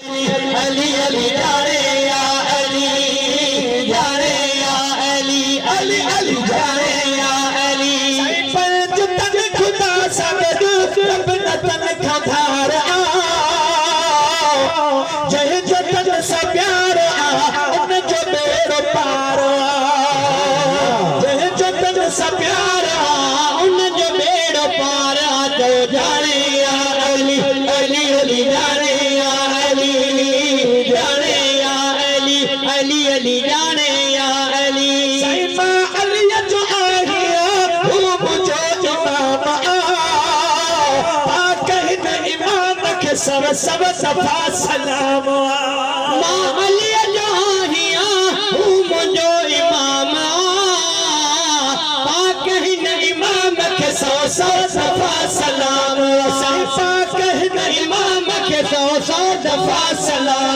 अली अली जाने या अली जाने या अली अली अली जाने या अली पंज तन खुदा सब रब तन खधार जय जो तन सा प्यार उन जो बेड़ो पार जय जो तन सा प्यार उन जो बेड़ो पार तो जाने या अली अली अली जाने अली अली जाने या अली सैमा अली जो आहिया वो मुझे इमाम पाकहिन इमाम के सब सब सफा सलाम मां अली जो आहिया वो मुझे इमाम पाकहिन इमाम के सब सब सफा सलाम पाकहिन इमाम के सब सब सफा सलाम